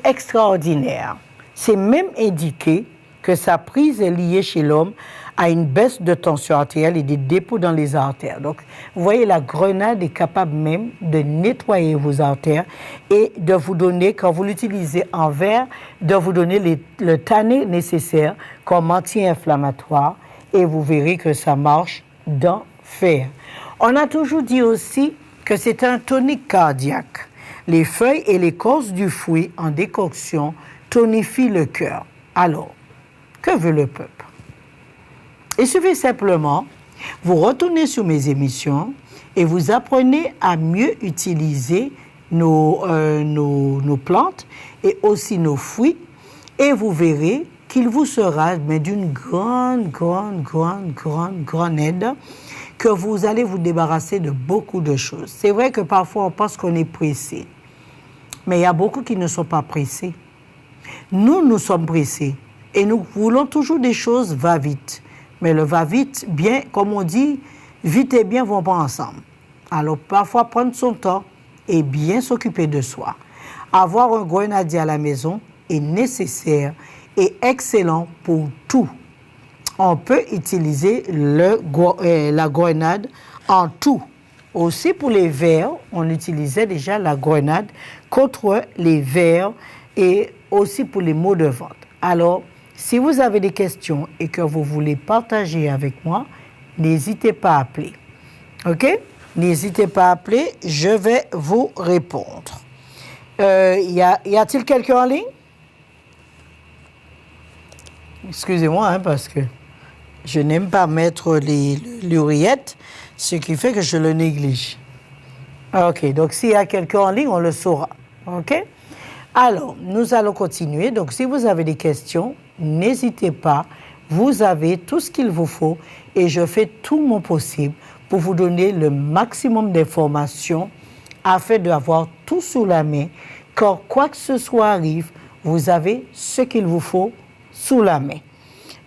extraordinaire. C'est même indiqué que sa prise est liée chez l'homme à une baisse de tension artérielle et des dépôts dans les artères. Donc, vous voyez, la grenade est capable même de nettoyer vos artères et de vous donner, quand vous l'utilisez en verre, de vous donner le tannin nécessaire comme anti-inflammatoire et vous verrez que ça marche d'enfer. On a toujours dit aussi que c'est un tonique cardiaque. Les feuilles et l'écorce du fruit en décoction tonifient le cœur. Alors, que veut le peuple? Il suffit simplement, vous retournez sur mes émissions et vous apprenez à mieux utiliser nos plantes et aussi nos fruits et vous verrez qu'il vous sera d'une grande aide, que vous allez vous débarrasser de beaucoup de choses. C'est vrai que parfois on pense qu'on est pressé, mais il y a beaucoup qui ne sont pas pressés. Nous sommes pressés et nous voulons toujours des choses va-vite. Mais le va-vite, bien, comme on dit, vite et bien vont pas ensemble. Alors parfois prendre son temps et bien s'occuper de soi. Avoir un grenadier à la maison est nécessaire et excellent pour tout. On peut utiliser la grenade en tout. Aussi pour les vers, on utilisait déjà la grenade contre les vers et aussi pour les maux de ventre. Alors, si vous avez des questions et que vous voulez partager avec moi, n'hésitez pas à appeler. OK? N'hésitez pas à appeler, je vais vous répondre. Y a-t-il quelqu'un en ligne? Excusez-moi, parce que je n'aime pas mettre l'oreillette, ce qui fait que je le néglige. OK, donc s'il y a quelqu'un en ligne, on le saura. OK? Alors, nous allons continuer. Donc, si vous avez des questions, n'hésitez pas. Vous avez tout ce qu'il vous faut et je fais tout mon possible pour vous donner le maximum d'informations afin d'avoir tout sous la main. Quand quoi que ce soit arrive, vous avez ce qu'il vous faut sous la main.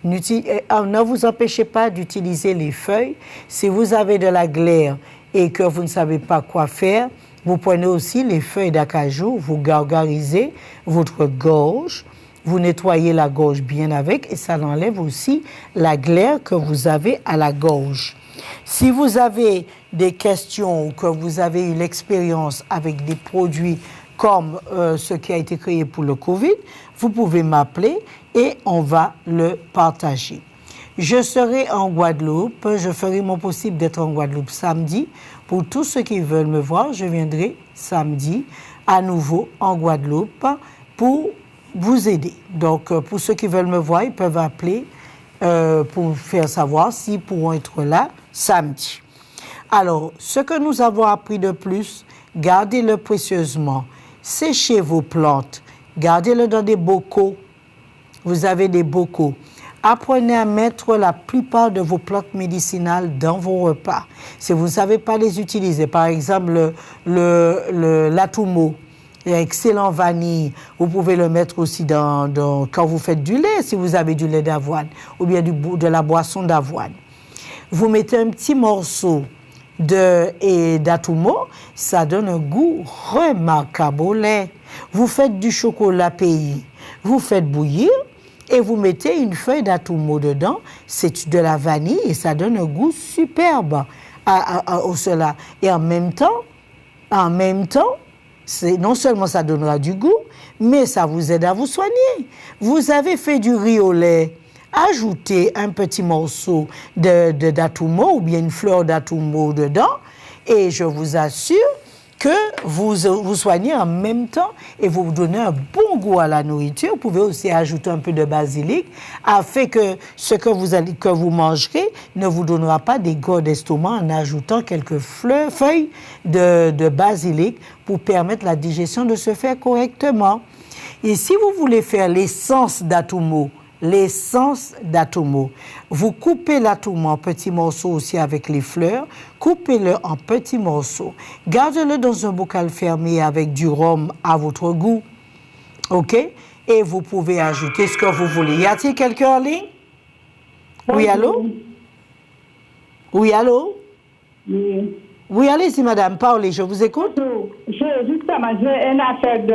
Ne vous empêchez pas d'utiliser les feuilles. Si vous avez de la glaire et que vous ne savez pas quoi faire, vous prenez aussi les feuilles d'acajou, vous gargarisez votre gorge, vous nettoyez la gorge bien avec et ça enlève aussi la glaire que vous avez à la gorge. Si vous avez des questions ou que vous avez eu l'expérience avec des produits comme ce qui a été créé pour le Covid, vous pouvez m'appeler et on va le partager. Je serai en Guadeloupe, je ferai mon possible d'être en Guadeloupe samedi. Pour tous ceux qui veulent me voir, je viendrai samedi à nouveau en Guadeloupe pour vous aider. Donc, pour ceux qui veulent me voir, ils peuvent appeler pour faire savoir s'ils pourront être là samedi. Alors, ce que nous avons appris de plus, gardez-le précieusement. Séchez vos plantes. Gardez-le dans des bocaux. Vous avez des bocaux. Apprenez à mettre la plupart de vos plantes médicinales dans vos repas. Si vous ne savez pas les utiliser, par exemple l'atumo, excellent vanille, vous pouvez le mettre aussi quand vous faites du lait, si vous avez du lait d'avoine, ou bien de la boisson d'avoine. Vous mettez un petit morceau d'atumo, ça donne un goût remarquable au lait. Vous faites du chocolat pays, vous faites bouillir, et vous mettez une feuille d'atumo dedans, c'est de la vanille et ça donne un goût superbe au cela. Et en même temps, non seulement ça donnera du goût, mais ça vous aide à vous soigner. Vous avez fait du riz au lait, ajoutez un petit morceau d'atumo ou bien une fleur d'atumo dedans et je vous assure que vous soignez en même temps et vous donnez un bon goût à la nourriture. Vous pouvez aussi ajouter un peu de basilic afin que ce que vous mangerez ne vous donnera pas des gros d'estomac en ajoutant quelques feuilles de basilic pour permettre la digestion de se faire correctement. Et si vous voulez faire l'essence d'atumo, vous coupez l'atumo en petits morceaux aussi avec les fleurs, coupez-le en petits morceaux, gardez-le dans un bocal fermé avec du rhum à votre goût, ok? Et vous pouvez ajouter ce que vous voulez. Y a-t-il quelqu'un en ligne? Oui, allô? Oui, allô? Oui. Oui, allez-y, madame, parlez, je vous écoute. Justement, j'ai une affaire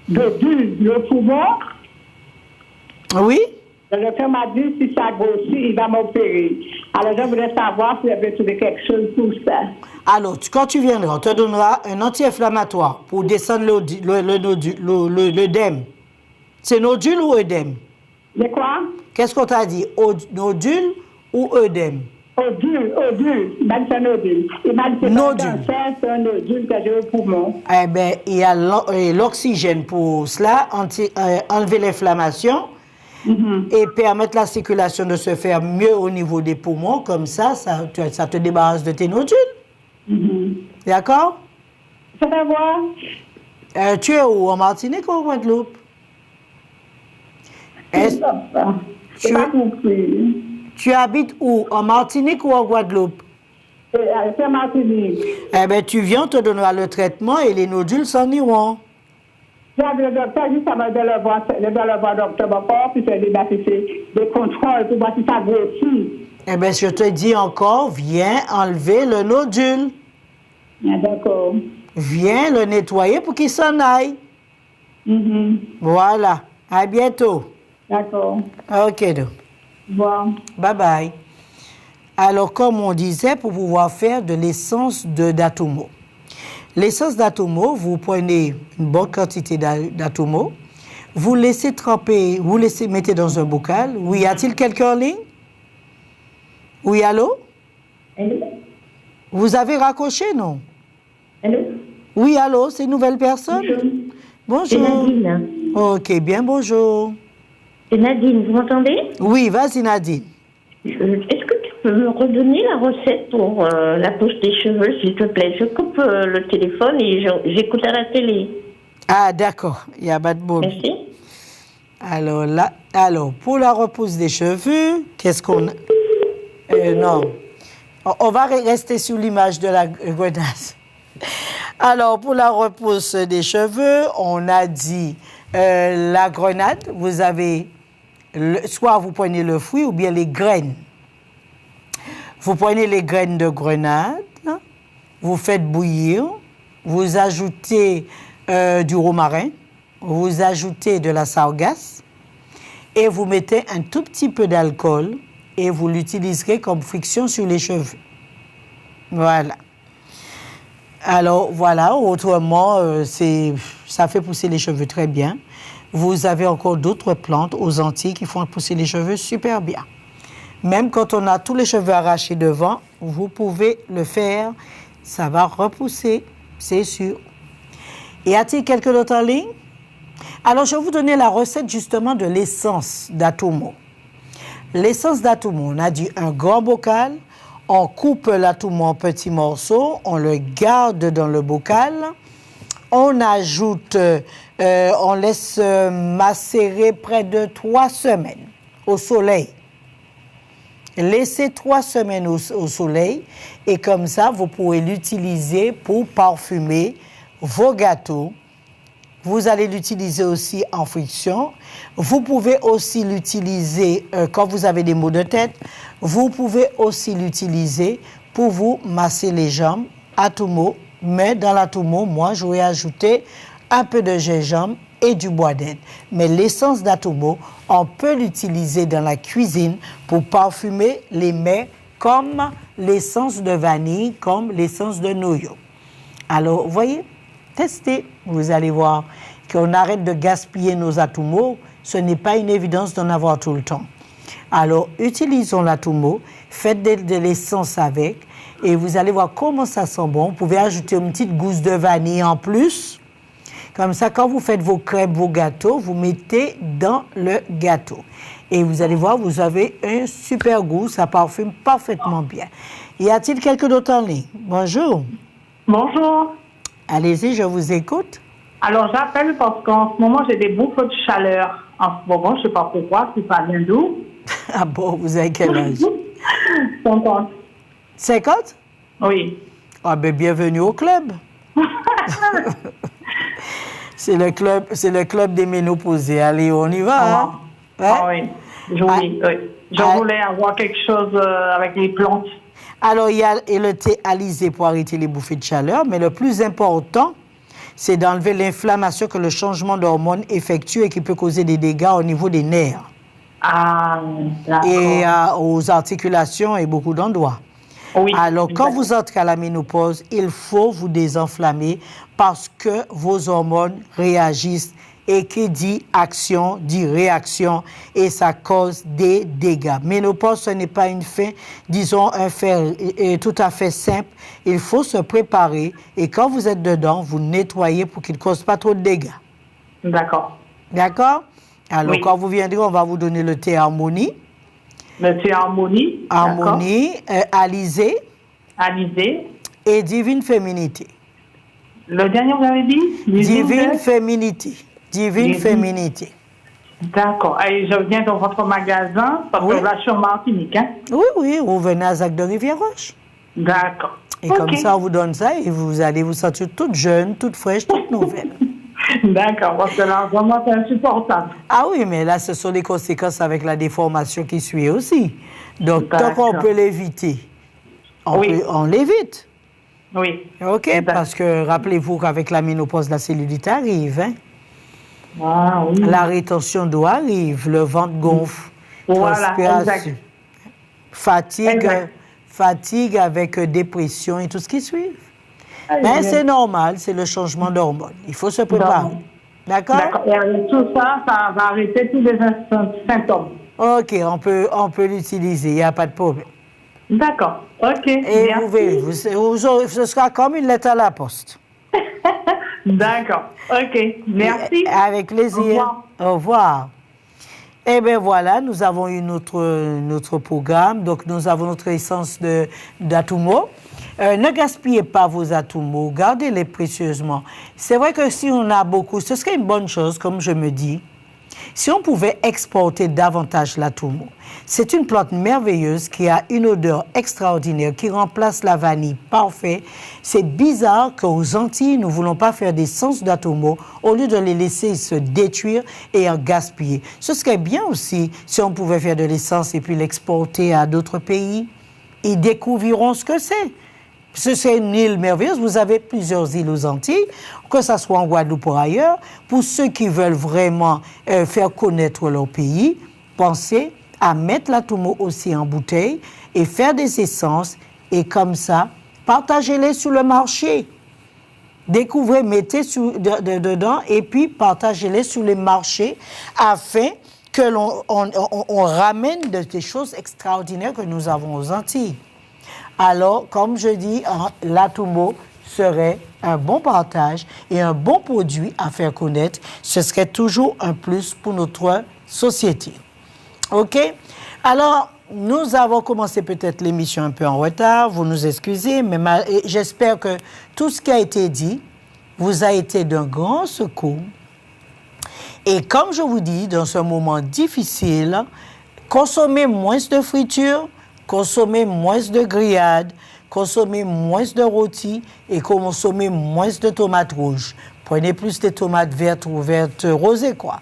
de poumon. Oui? Le docteur m'a dit si ça grossit, il va m'opérer. Alors, je voulais savoir si j'avais trouvé quelque chose pour ça. Alors, quand tu viendras, on te donnera un anti-inflammatoire pour descendre l'œdème. C'est nodule ou œdème? De quoi? Qu'est-ce qu'on t'a dit? Nodule ou œdème? Nodule. Il m'a dit c'est nodule. Il m'a dit c'est un nodule que j'ai au poumon. Eh bien, il y a l'oxygène pour cela, enlever l'inflammation. Et permettre la circulation de se faire mieux au niveau des poumons, comme ça te débarrasse de tes nodules. D'accord? Ça va voir. Tu es où, en Martinique ou en Guadeloupe? Tu habites où, en Martinique ou en Guadeloupe? C'est Martinique. Eh bien, tu viens, on te donnera le traitement et les nodules s'en iront. Le docteur dit ça va de le voir docteur encore, puis faire des contrôles pour voir si ça grossit. Eh bien, je te dis encore, viens enlever le nodule. Ah, d'accord. Viens le nettoyer pour qu'il s'en aille. Voilà. À bientôt. D'accord. OK, donc. Bon. Bye bye. Alors, comme on disait, pour pouvoir faire de l'essence d'atumo. L'essence d'atumo, vous prenez une bonne quantité d'atumo, vous laissez tremper, mettez dans un bocal. Oui, y a-t-il quelqu'un en ligne? Oui, allô? Allô? Vous avez raccroché, non? Allô? Oui, allô, c'est une nouvelle personne? Bonjour. C'est Nadine. OK, bien, bonjour. C'est Nadine, vous m'entendez? Oui, vas-y, Nadine. Est-ce que tu peux me redonner la recette pour la pose des cheveux, s'il te plaît? Je coupe le téléphone et j'écoute à la télé. Ah, d'accord, il n'y a pas de bon. Merci. Alors, pour la repousse des cheveux, qu'est-ce qu'on a? Non. On va rester sur l'image de la grenade. Alors, pour la repousse des cheveux, on a dit la grenade, vous avez, soit vous prenez le fruit ou bien les graines. Vous prenez les graines de grenade, vous faites bouillir, vous ajoutez du romarin, vous ajoutez de la sargasse et vous mettez un tout petit peu d'alcool et vous l'utiliserez comme friction sur les cheveux. Voilà. Alors, voilà, autrement, ça fait pousser les cheveux très bien. Vous avez encore d'autres plantes aux Antilles qui font pousser les cheveux super bien. Même quand on a tous les cheveux arrachés devant, vous pouvez le faire. Ça va repousser, c'est sûr. Y a-t-il quelqu'un d'autre en ligne? Alors, je vais vous donner la recette justement de l'essence d'atumo. L'essence d'atumo, on a dit un grand bocal. On coupe l'atumo en petits morceaux, on le garde dans le bocal. On ajoute, on laisse macérer près de 3 semaines au soleil. Laissez 3 semaines au soleil et comme ça, vous pourrez l'utiliser pour parfumer vos gâteaux. Vous allez l'utiliser aussi en friction. Vous pouvez aussi l'utiliser quand vous avez des maux de tête. Vous pouvez aussi l'utiliser pour vous masser les jambes, atumo. Mais dans l'atumo, moi, j'aurais ajouté un peu de gingembre et du bois d'Inde. Mais l'essence d'atumo, on peut l'utiliser dans la cuisine pour parfumer les mets comme l'essence de vanille, comme l'essence de noyau. Alors, vous voyez, tester. Vous allez voir qu'on arrête de gaspiller nos Atumo. Ce n'est pas une évidence d'en avoir tout le temps. Alors, utilisons l'Atumo, faites de l'essence avec, et vous allez voir comment ça sent bon. Vous pouvez ajouter une petite gousse de vanille en plus. Comme ça, quand vous faites vos crêpes, vos gâteaux, vous mettez dans le gâteau. Et vous allez voir, vous avez un super goût, ça parfume parfaitement bien. Y a-t-il quelqu'un d'autre en ligne? Bonjour. Bonjour. Allez-y, je vous écoute. Alors, j'appelle parce qu'en ce moment, j'ai des bouffes de chaleur. En ce moment, je ne sais pas pourquoi, c'est pas bien d'où. Ah bon, vous avez quel âge? 50. 50? Oui. Ah ben, bienvenue au club. C'est le club des ménopausés. Allez, on y va. Hein? Ah oui, joli. Oui. Je voulais avoir quelque chose avec les plantes. Alors, il y a le thé alizé pour arrêter les bouffées de chaleur, mais le plus important, c'est d'enlever l'inflammation que le changement d'hormones effectue et qui peut causer des dégâts au niveau des nerfs. Ah, d'accord. Et aux articulations et beaucoup d'endroits. Oui. Alors, quand vous entrez à la ménopause, il faut vous désenflammer parce que vos hormones réagissent. Et qui dit action, dit réaction, et ça cause des dégâts. Ménopause, ce n'est pas une fin, disons, un fait tout à fait simple. Il faut se préparer, et quand vous êtes dedans, vous nettoyez pour qu'il ne cause pas trop de dégâts. D'accord. D'accord? Alors, oui. Quand vous viendrez, on va vous donner le thé Harmonie. Le thé Harmonie. Harmonie, Alizé. Alizé. Et Divine Féminité. Le dernier, vous avez dit? Divine Féminité. Divine Féminité. D'accord. Et je viens dans votre magasin, parce que là, je suis en Martinique. Hein? Oui, vous venez à Zac de Rivière-Roche. D'accord. Et comme ça, on vous donne ça et vous allez vous sentir toute jeune, toute fraîche, toute nouvelle. D'accord, parce que là, vraiment, c'est insupportable. Ah oui, mais là, ce sont les conséquences avec la déformation qui suit aussi. Donc, tant qu'on peut l'éviter, on l'évite. Oui. OK, parce que rappelez-vous qu'avec la ménopause, la cellulite arrive, hein? Ah, oui. La rétention d'eau arrive, le ventre gonfle, voilà, transpiration, fatigue avec dépression et tout ce qui suit. Mais c'est normal, c'est le changement d'hormones. Il faut se préparer. D'accord? D'accord. Et avec tout ça, ça va arrêter tous les symptômes. OK, on peut l'utiliser, il n'y a pas de problème. D'accord. OK. Et vous verrez, ce sera comme une lettre à la poste. D'accord. OK. Merci. Avec plaisir. Au revoir. Au revoir. Eh bien voilà, nous avons eu notre programme. Donc nous avons notre essence d'Atumo. Ne gaspillez pas vos Atumo, gardez-les précieusement. C'est vrai que si on a beaucoup, ce serait une bonne chose, comme je me dis, si on pouvait exporter davantage l'Atumo. C'est une plante merveilleuse qui a une odeur extraordinaire, qui remplace la vanille. Parfait. C'est bizarre qu'aux Antilles, nous ne voulons pas faire des sens d'Atumo au lieu de les laisser se détruire et en gaspiller. Ce serait bien aussi si on pouvait faire de l'essence et puis l'exporter à d'autres pays. Ils découvriront ce que c'est. C'est une île merveilleuse. Vous avez plusieurs îles aux Antilles, que ce soit en Guadeloupe ou ailleurs. Pour ceux qui veulent vraiment faire connaître leur pays, pensez à mettre l'Atumo aussi en bouteille et faire des essences. Et comme ça, partagez-les sur le marché. Découvrez, mettez dedans et puis partagez-les sur les marchés afin que on ramène des choses extraordinaires que nous avons aux Antilles. Alors, comme je dis, l'Atumo serait un bon partage et un bon produit à faire connaître. Ce serait toujours un plus pour notre société. OK? Alors, nous avons commencé peut-être l'émission un peu en retard. Vous nous excusez, mais j'espère que tout ce qui a été dit vous a été d'un grand secours. Et comme je vous dis, dans ce moment difficile, consommez moins de friture, consommez moins de grillades, consommez moins de rôtis et consommez moins de tomates rouges. Prenez plus de tomates vertes ou vertes rosées, quoi.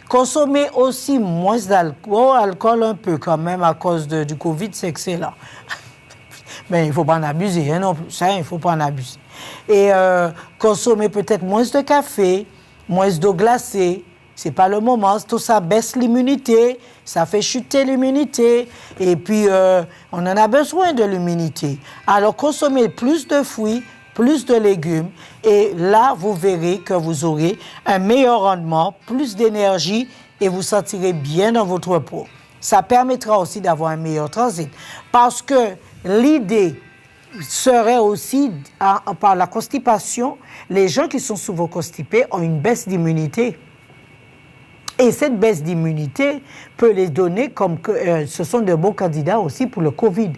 Consommez aussi moins d'alcool, alcool un peu quand même à cause du Covid, c'est excellent. Mais il ne faut pas en abuser, hein, non plus. Ça, il ne faut pas en abuser. Et consommez peut-être moins de café, moins d'eau glacée. Ce n'est pas le moment. Tout ça baisse l'immunité, ça fait chuter l'immunité. Et puis, on en a besoin de l'immunité. Alors, consommez plus de fruits, plus de légumes et là, vous verrez que vous aurez un meilleur rendement, plus d'énergie et vous sentirez bien dans votre peau. Ça permettra aussi d'avoir un meilleur transit parce que l'idée serait aussi, par la constipation, les gens qui sont souvent constipés ont une baisse d'immunité. Et cette baisse d'immunité peut les donner comme que ce sont de bons candidats aussi pour le Covid.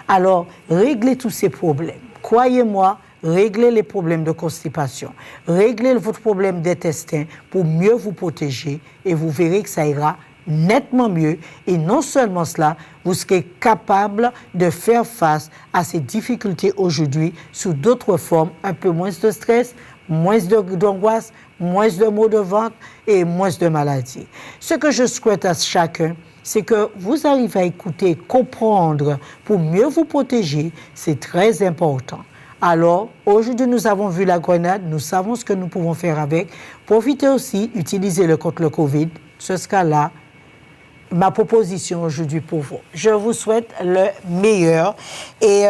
Alors, réglez tous ces problèmes. Croyez-moi, réglez les problèmes de constipation. Réglez votre problème d'intestin pour mieux vous protéger et vous verrez que ça ira nettement mieux. Et non seulement cela, vous serez capable de faire face à ces difficultés aujourd'hui sous d'autres formes, un peu moins de stress, moins d'angoisse, moins de maux de ventre et moins de maladies. Ce que je souhaite à chacun, c'est que vous arrivez à écouter, comprendre pour mieux vous protéger. C'est très important. Alors, aujourd'hui, nous avons vu la grenade, nous savons ce que nous pouvons faire avec. Profitez aussi, utilisez-le contre le COVID. Ce sera là ma proposition aujourd'hui pour vous. Je vous souhaite le meilleur et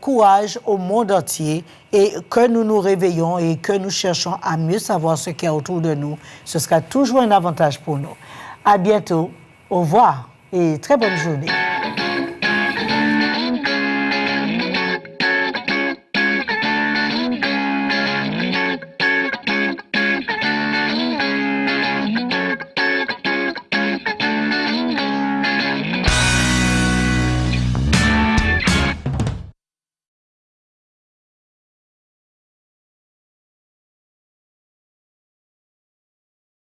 courage au monde entier et que nous nous réveillons et que nous cherchons à mieux savoir ce qu'il y a autour de nous. Ce sera toujours un avantage pour nous. À bientôt. Au revoir et très bonne journée.